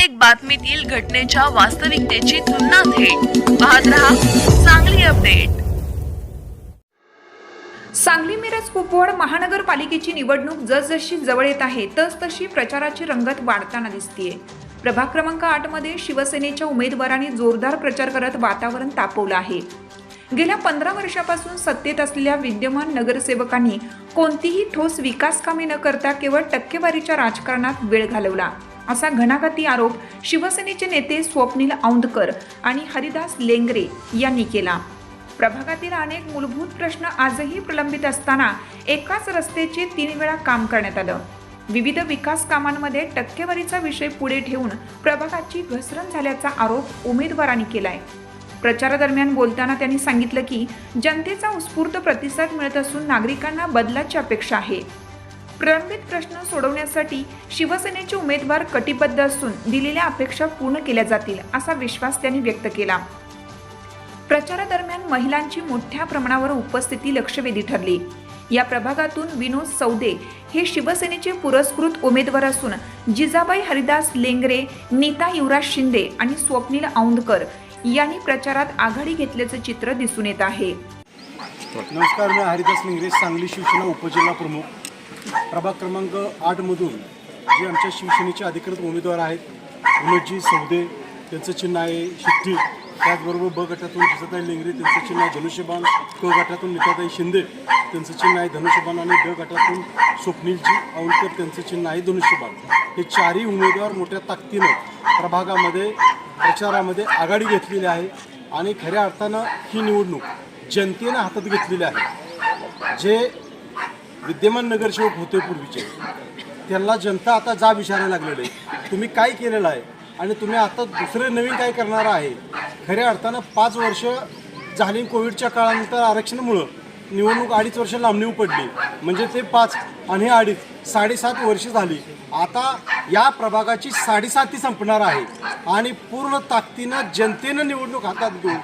प्रत्येक बातमीतील घटनेच्या वास्तविकतेची तुलना थेट पाहत रहा सांगली अपडेट। सांगली मिरज कुपवाड महानगरपालिकेची निवडणूक जसजशी जवळ येत आहे तसतशी प्रचाराची रंगत वाढताना दिसतेय। प्रभाग क्रमांक 8 मध्ये शिवसेनेच्या उमेदवारांनी जोरदार प्रचार करत वातावरण तापवलं आहे। गेल्या 15 वर्षापासून सत्तेत असलेल्या विद्यमान नगरसेवकांनी कोणतीही ठोस विकास कामे न करता केवळ टक्केवारीच्या राजकारणात वेळ घालवला, असा घणाघाती आरोप शिवसेनेचे नेते स्वप्नील औंधकर आणि हरिदास लेंगरे यांनी केला। प्रभागातील अनेक मूलभूत प्रश्न आजही प्रलंबित असताना एकाच रस्त्याचे 3 वेळा काम करण्यात आलं। विविध विकास कामांमध्ये टक्केवारीचा विषय पुढे ठेवून प्रभागाची घसरण झाल्याचा आरोप उमेदवारांनी केलाय। प्रचारादरम्यान बोलताना त्यांनी सांगितलं की जनतेचा उत्स्फूर्त प्रतिसाद मिळत असून नागरिकांना बदलाची अपेक्षा आहे। प्रलंबित प्रश्न सोडवण्यासाठी शिवसेनेचे उमेदवार कटिबद्ध असून दिलेल्या अपेक्षा पूर्ण केल्या जातील, असा विश्वास त्यांनी व्यक्त केला। प्रचारादरम्यान महिलांची मोठ्या प्रमाणावर उपस्थिती लक्षवेधी ठरली। या प्रभागातून विनोद सौदे हे शिवसेनेचे पुरस्कृत उमेदवार असून जिजाबाई हरिदास लेंगरे, नीता युवराज शिंदे आणि स्वप्नील औंधकर यांनी प्रचारात आघाडी घेतल्याचं चित्र दिसून येत आहे। नमस्कार, मी हरिदास लेंगरे, सांगली शिवसेना उपजिल्हा प्रमुख। प्रभाग क्रमांक 8 मधून जे आमच्या शिवसेनेचे अधिकृत उमेदवार आहेत, विनोदजी सौदे त्यांचं चिन्ह आहे शिट्टी, त्याचबरोबर ब गटातून जिजाताई लेंगरे त्यांचं चिन्ह आहे धनुष्यबाण, क गटातून नीताताई शिंदे त्यांचं चिन्ह आहे धनुष्यबाण आणि ड गटातून स्वप्नीलजी औंधकर त्यांचं चिन्ह आहे धनुष्यबाण। हे चारही उमेदवार मोठ्या ताकदीनं प्रभागामध्ये प्रचारामध्ये आघाडी घेतलेली आहे आणि खऱ्या अर्थानं ही निवडणूक जनतेनं हातात घेतलेली आहे। जे विद्यमान नगरसेवक होते पूर्वीचे, त्यांना जनता आता जाब विचारायला लागलेलं आहे, तुम्ही काय केलेलं आहे आणि तुम्ही आता दुसरे नवीन काय करणार आहे। खऱ्या अर्थानं 5 वर्ष झाली कोविडच्या काळानंतर आरक्षणामुळं निवडणूक 2.5 वर्ष लांबणीवर पडली, म्हणजे ते 5 आणि 2.5 7.5 वर्ष झाली। आता या प्रभागाची 7.5 संपणार आहे आणि पूर्ण ताकदीनं जनतेनं निवडणूक हातात घेऊन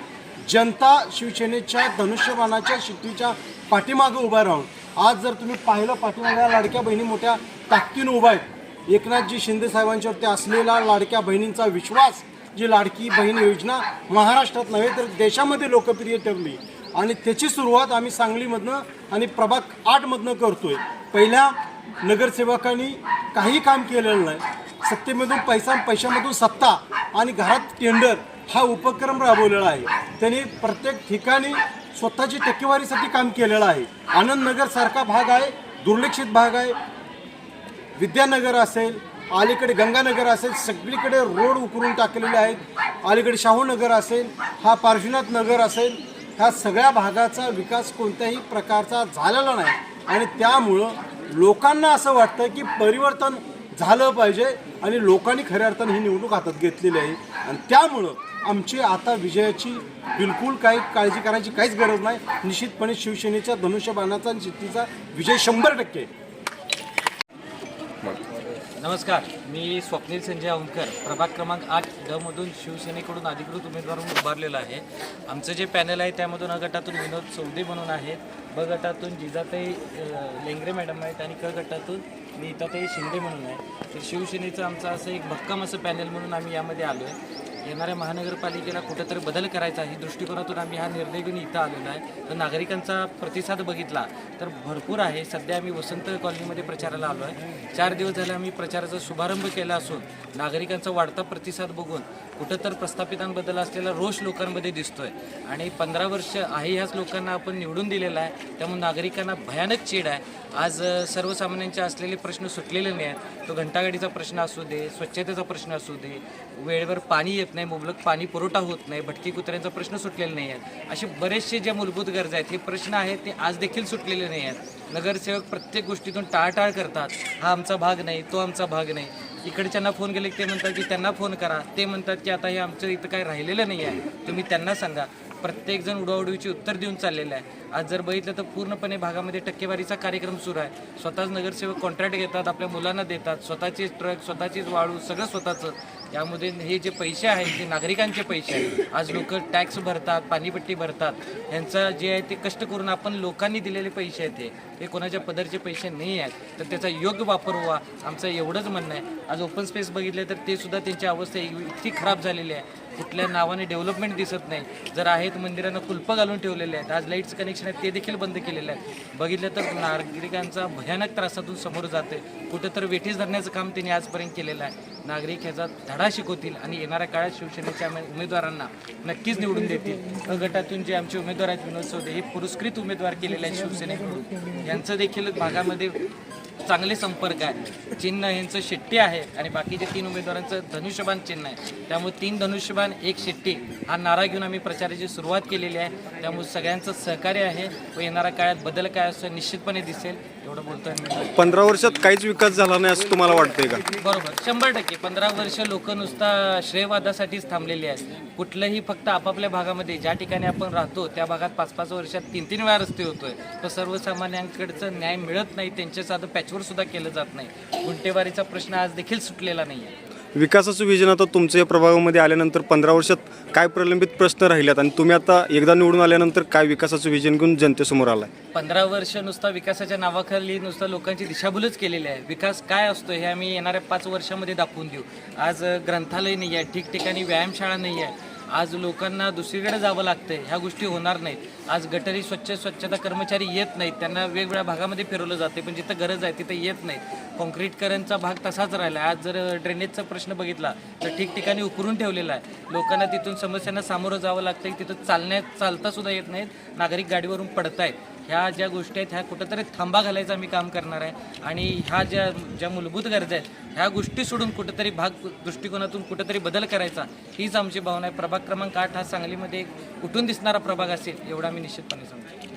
जनता शिवसेनेच्या धनुष्यबाणाच्या शिट्टीच्या पाठीमागं उभा राहून, आज जर तुम्ही पाहिलं पाठीमागं लाडक्या बहिणी मोठ्या ताकदीनं उभा आहेत। एकनाथजी शिंदे साहेबांच्यावरती असलेला लाडक्या बहिणींचा विश्वास, जी लाडकी बहीण योजना महाराष्ट्रात नव्हे तर देशामध्ये लोकप्रिय ठरली आणि त्याची सुरुवात आम्ही सांगलीमधनं आणि प्रभाग 8 मधनं करतोय। पहिल्या नगरसेवकांनी काही काम केलेलं नाही, सत्तेमधून पैशामधून सत्ता आणि घरात टेंडर हा उपक्रम राबवलेला आहे। त्यांनी प्रत्येक ठिकाणी स्वतःची टक्केवारीसाठी काम केलेलं आहे। आनंदनगर सारखा भाग आहे, दुर्लक्षित भाग आहे, विद्यानगर असेल, अलीकडे गंगानगर असेल, सगळीकडे रोड उकरून टाकलेले आहेत। अलीकडे शाहूनगर असेल, हा पार्श्वनाथ नगर असेल, ह्या सगळ्या भागाचा विकास कोणत्याही प्रकारचा झालेला नाही आणि त्यामुळं लोकांना असं वाटतं की परिवर्तन झालं पाहिजे आणि लोकांनी खऱ्या अर्थानं ही निवडणूक हातात घेतलेली आहे आणि त्यामुळं आमची आता विजयाची बिलकुल काही काळजी करायची काहीच गरज नाही। निश्चितपणे शिवसेनेच्या धनुष्यबाणाचा आणि शिट्टीचा विजय 100%। नमस्कार, मी स्वप्नील संजय औंधकर, प्रभाग क्रमांक 8 ड मधून शिवसेनेकडून अधिकृत उमेदवार म्हणून उभारलेलं आहे। आमचं जे पॅनल आहे त्यामधून अ गटातून विनोद सौदे म्हणून आहेत, ब गटातून जिजाताई लेंगरे मॅडम आहेत आणि क गटातून नीताताई शिंदे म्हणून आहे। तर शिवसेनेचं आमचं असं एक भक्कम असं पॅनल म्हणून आम्ही यामध्ये आलो आहे। येणाऱ्या महानगरपालिकेला कुठंतरी बदल करायचा आहे दृष्टिकोनातून आम्ही हा निर्णय घेऊन इथं आलेलो आहे। तर नागरिकांचा प्रतिसाद बघितला तर भरपूर आहे। सध्या आम्ही वसंत कॉलनीमध्ये प्रचाराला आलो आहे। 4 दिवस झाले आम्ही प्रचाराचा शुभारंभ केला असून नागरिकांचा वाढता प्रतिसाद बघून कुठं तर प्रस्थापितांबद्दल असलेला रोष लोकांमध्ये दिसतोय आणि 15 वर्ष आहे ह्याच लोकांना आपण निवडून दिलेला आहे, त्यामुळे नागरिकांना भयानक चीड आहे। आज सर्वसामान्यांचे असलेले प्रश्न सुटलेले नाही आहेत। तो घंटागाडीचा प्रश्न असू दे, स्वच्छतेचा प्रश्न असू दे, वेळेवर पाणी येत नाही, मुबलक पाणी पुरवठा होत नाही, भटकी कुत्र्यांचा प्रश्न सुटलेला नाही आहे। असे बरेचसे जे मूलभूत गरजा आहेत, हे प्रश्न आहेत ते आज देखील सुटलेले नाही आहेत। नगरसेवक प्रत्येक गोष्टीतून टाळटाळ करतात, हा आमचा भाग नाही, तो आमचा भाग नाही। इकडच्यांना फोन केले ते म्हणतात की त्यांना फोन करा, ते म्हणतात की आता हे आमचं इथं काही राहिलेलं नाही आहे, तुम्ही त्यांना सांगा। प्रत्येकजण उडवाउडवीची उत्तर देऊन चाललेलं आहे. आज जर बघितलं तर पूर्णपणे भागामध्ये टक्केवारीचा कार्यक्रम सुरू आहे. स्वतःच नगरसेवक कॉन्ट्रॅक्ट घेतात, आपल्या मुलांना देतात, स्वतःचीच ट्रक, स्वतःचीच वाळू, सगळं स्वतःचं. यामध्ये हे जे पैसे आहेत ते नागरिकांचे पैसे आहेत. आज लोक टॅक्स भरतात, पाणीपट्टी भरतात, यांचं जे आहे ते कष्ट करून आपण लोकांनी दिलेले पैसे आहेत हे कोणाच्या पदरचे पैसे नाही आहेत. तर त्याचा योग्य वापर व्हावा आमचं एवढंच म्हणणं आहे. आज ओपन स्पेस बघितले तर ते सुद्धा त्यांची अवस्था इतकी खराब झालेली आहे, कुठल्या नावाने डेव्हलपमेंट दिसत नाही. जर आहेत मंदिरांना कुलपं घालून ठेवलेले आहेत. आज लाईट्स कनेक्शन आहेत ते देखील बंद केलेले आहेत. बघितलं तर नागरिकांचा भयानक त्रासातून समोर जाते. कुठं तर वेठीस धरण्याचं काम त्यांनी आजपर्यंत केलेलं आहे. नागरिक ह्याचा धडा शिकवतील आणि येणाऱ्या काळात शिवसेनेच्या उमेदवारांना नक्कीच निवडून देतील. गटातून जे आमचे उमेदवार आहेत विनोद सौदे हे पुरस्कृत उमेदवार केलेले आहेत शिवसेनेकडून. यांचं देखील भागामध्ये चांगले संपर्क आहे. चिन्ह यांचं शेट्टी आहे आणि बाकीचे 3 उमेदवारांचं धनुष्यबाण चिन्ह आहे. त्यामुळे 3 धनुष्यबाण 1 शेट्टी हा नारा घेऊन आम्ही प्रचाराची सुरुवात केलेली आहे. त्यामुळे सगळ्यांचं सहकार्य आहे व येणाऱ्या काळात बदल काय असतो निश्चितपणे दिसेल. एवढं बोलतोय मी. 15 वर्षात काहीच विकास झाला नाही असं तुम्हाला वाटतंय का? बरोबर, 100%. 15 वर्ष लोक नुसता श्रेयवादासाठीच थांबलेली आहेत. कुठलंही फक्त आपापल्या भागामध्ये ज्या ठिकाणी आपण राहतो त्या भागात 5-5 वर्षात 3-3 वेळा रस्ते होतोय. तर सर्वसामान्यांकडचं न्याय मिळत नाही. त्यांच्या साधं पॅचवर सुद्धा केलं जात नाही. गुंठेवारीचा प्रश्न आज देखील सुटलेला नाही आहे. विकासाचं विजन आता तुमच्या या प्रभागामध्ये आल्यानंतर 15 वर्षात काय प्रलंबित प्रश्न राहिल्यात आणि तुम्ही आता एकदा निवडून आल्यानंतर काय विकासाचं विजन घेऊन जनतेसमोर आलाय? 15 वर्ष नुसता विकासाच्या नावाखाली नुसता लोकांची दिशाभूलच केलेली आहे. विकास काय असतो हे आम्ही येणाऱ्या 5 वर्षामध्ये दाखवून देऊ. आज ग्रंथालय नाही आहे, ठिकठिकाणी व्यायामशाळा नाही आहे. आज लोकांना दुसरीकडे जावं लागतंय, ह्या गोष्टी होणार नाहीत. आज गटरी स्वच्छता कर्मचारी येत नाहीत, त्यांना वेगवेगळ्या भागामध्ये फिरवलं जाते, पण जिथं गरज आहे तिथं येत नाहीत. कॉन्क्रीटकरणचा भाग तसाच राहिला. आज जर ड्रेनेजचा प्रश्न बघितला तर ठिकठिकाणी उकरून ठेवलेला आहे. लोकांना तिथून समस्यांना सामोरं जावं लागतं. तिथं चालता सुद्धा येत नाहीत, नागरिक गाडीवरून पडत आहेत. ह्या ज्या गोष्टी आहेत ह्या कुठंतरी थांबा घालायचं आम्ही काम करणार आहे. आणि ह्या ज्या मूलभूत गरजा आहेत ह्या गोष्टी सोडून कुठंतरी भाग दृष्टिकोनातून कुठंतरी बदल करायचा हीच आमची भावना आहे. प्रभाग क्रमांक 8 हा सांगलीमध्ये एक उठून दिसणारा प्रभाग असेल एवढा मी निश्चितपणे सांगतो.